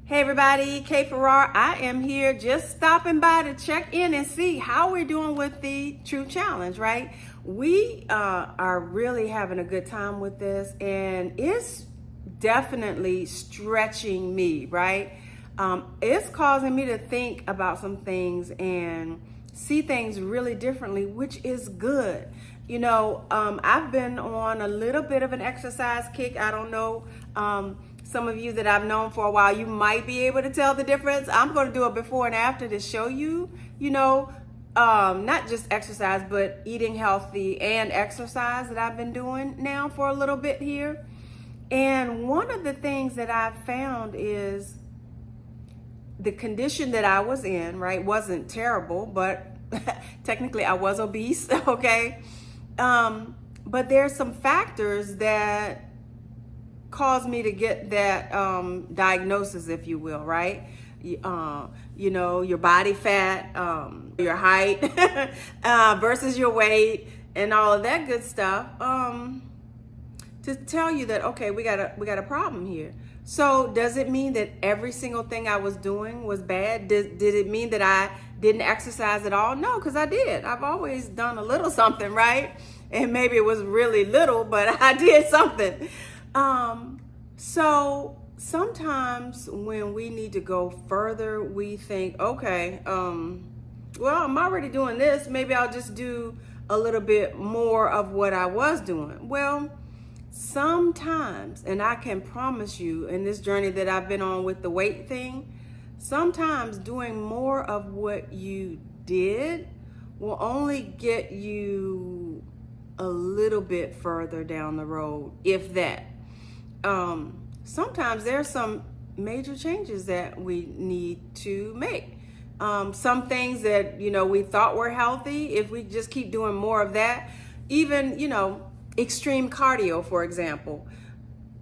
Hey everybody, Kay Farrar. I am here just stopping by to check in and see how we're doing with the True Challenge, right? We are really having a good time with this, and it's definitely stretching me, right? It's causing me to think about some things and see things really differently, which is good. I've been on a little bit of an exercise kick. I don't know. Some of you that I've known for a while, you might be able to tell the difference. I'm going to do a before and after to show you, not just exercise, but eating healthy and exercise that I've been doing now for a little bit here. And one of the things that I've found is the condition that I was in, right, wasn't terrible, but technically I was obese, okay? But there's some factors that caused me to get that diagnosis, if you will, right? Your body fat, your height versus your weight, and all of that good stuff. To tell you that, okay, we got a problem here. So does it mean that every single thing I was doing was bad? Did it mean that I didn't exercise at all? No, because I did. I've always done a little something, right? And maybe it was really little, but I did something. So sometimes when we need to go further, we think, okay, well, I'm already doing this. Maybe I'll just do a little bit more of what I was doing. Well, sometimes, and I can promise you in this journey that I've been on with the weight thing, sometimes doing more of what you did will only get you a little bit further down the road, if that. Sometimes there's some major changes that we need to make. Some things that, we thought were healthy, if we just keep doing more of that, even, extreme cardio, for example.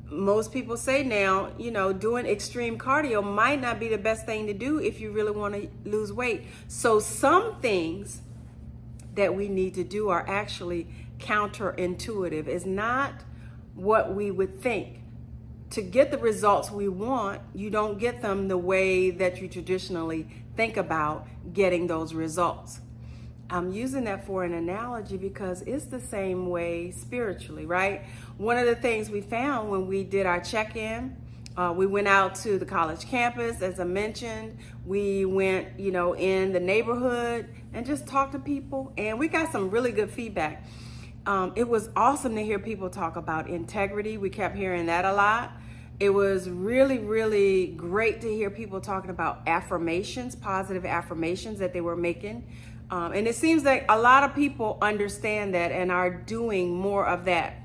Most people say now, doing extreme cardio might not be the best thing to do if you really want to lose weight. So some things that we need to do are actually counterintuitive. It's not what we would think. To get the results we want, you don't get them the way that you traditionally think about getting those results. I'm using that for an analogy because it's the same way spiritually, right? One of the things we found when we did our check-in, we went out to the college campus, as I mentioned. We went, in the neighborhood and just talked to people, and we got some really good feedback. It was awesome to hear people talk about integrity. We kept hearing that a lot. It was really, really great to hear people talking about affirmations, positive affirmations that they were making. And it seems like a lot of people understand that and are doing more of that.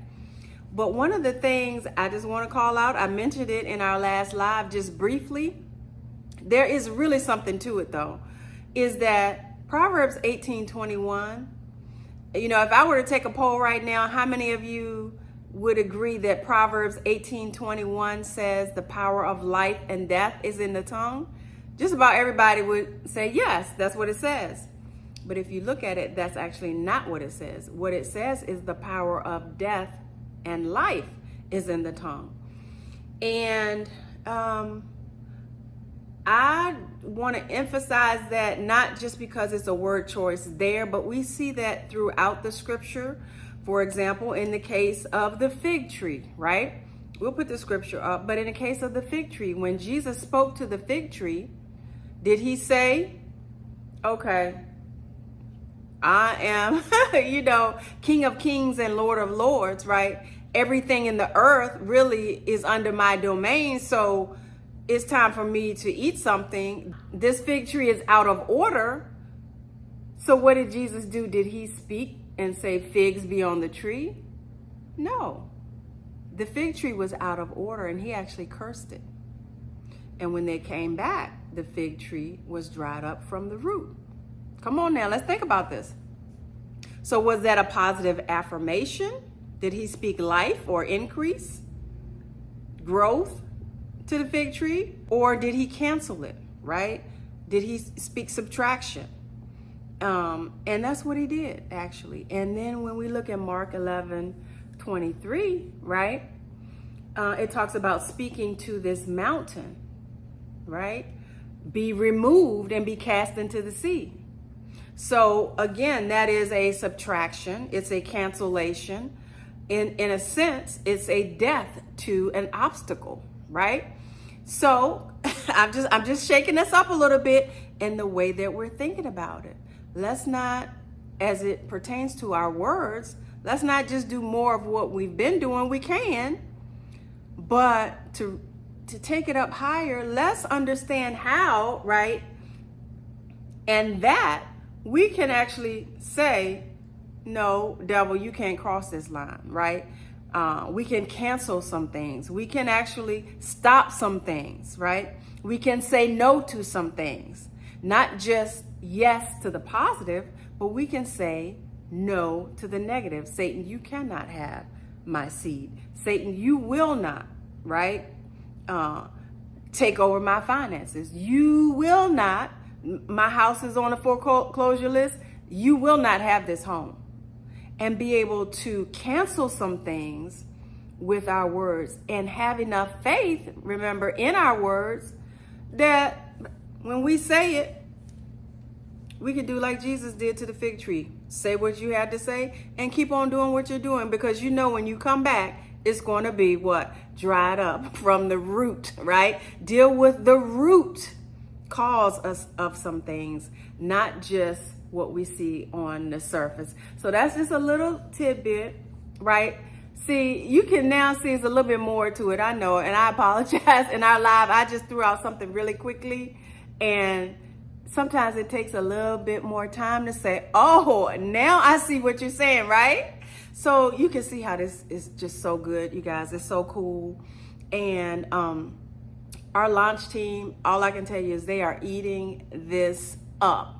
But one of the things I just want to call out, I mentioned it in our last live just briefly. There is really something to it though, is that Proverbs 18:21, if I were to take a poll right now, how many of you would agree that Proverbs 18:21 says the power of life and death is in the tongue? Just about everybody would say yes, that's what it says. But if you look at it, that's actually not what it says. What it says is the power of death and life is in the tongue. And I want to emphasize that not just because it's a word choice there, but we see that throughout the scripture. For example, in the case of the fig tree, right? We'll put the scripture up, but in the case of the fig tree, when Jesus spoke to the fig tree, did he say, okay, I am, King of Kings and Lord of Lords, right? Everything in the earth really is under my domain, so it's time for me to eat something. This fig tree is out of order. So what did Jesus do? Did he speak and say figs be on the tree? No. The fig tree was out of order and he actually cursed it. And when they came back, the fig tree was dried up from the root. Come on now, let's think about this. So was that a positive affirmation? Did he speak life or increase, growth to the fig tree? Or did he cancel it, right? Did he speak subtraction? And that's what he did, actually. And then when we look at Mark 11:23, right? It talks about speaking to this mountain right? Be removed and be cast into the sea. So again, that is a subtraction. It's a cancellation. In a sense, it's a death to an obstacle, right? So I'm just shaking this up a little bit in the way that we're thinking about it. Let's not, as it pertains to our words, let's not just do more of what we've been doing. We can, but to take it up higher, let's understand how, right? And that we can actually say, no, devil, you can't cross this line, right? We can cancel some things. We can actually stop some things, right? We can say no to some things. Not just yes to the positive, but we can say no to the negative. Satan, you cannot have my seed. Satan, you will not, right? Take over my finances. You will not. My house is on a foreclosure list. You will not have this home. And be able to cancel some things with our words and have enough faith, remember, in our words, that when we say it, we can do like Jesus did to the fig tree. Say what you had to say and keep on doing what you're doing, because you know when you come back, it's going to be what? Dried up from the root, right? Deal with the root cause of some things, not just what we see on the surface. So that's just a little tidbit, right? See, you can now see there's a little bit more to it. I know, and I apologize. In our live, I just threw out something really quickly, and sometimes it takes a little bit more time to say, oh, now I see what you're saying, right? So you can see how this is just so good, you guys. It's so cool. And our launch team, all I can tell you is they are eating this up.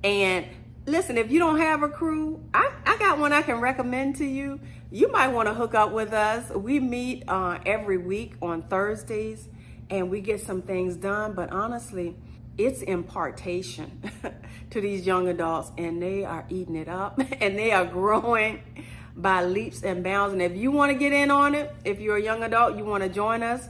And listen, if you don't have a crew, I got one I can recommend to you. You might want to hook up with us. We meet every week on Thursdays, and we get some things done. But honestly, it's impartation to these young adults, and they are eating it up, and they are growing by leaps and bounds. And if you want to get in on it, if you're a young adult, you want to join us,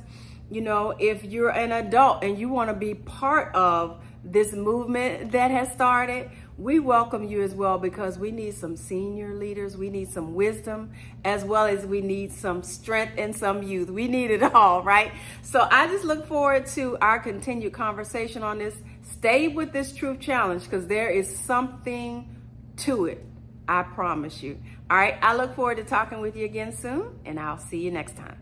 you know, if you're an adult and you want to be part of this movement that has started, we welcome you as well, because we need some senior leaders. We need some wisdom, as well as we need some strength and some youth. We need it all, right? So I just look forward to our continued conversation on this. Stay with this truth challenge, because there is something to it. I promise you. All right. I look forward to talking with you again soon, and I'll see you next time.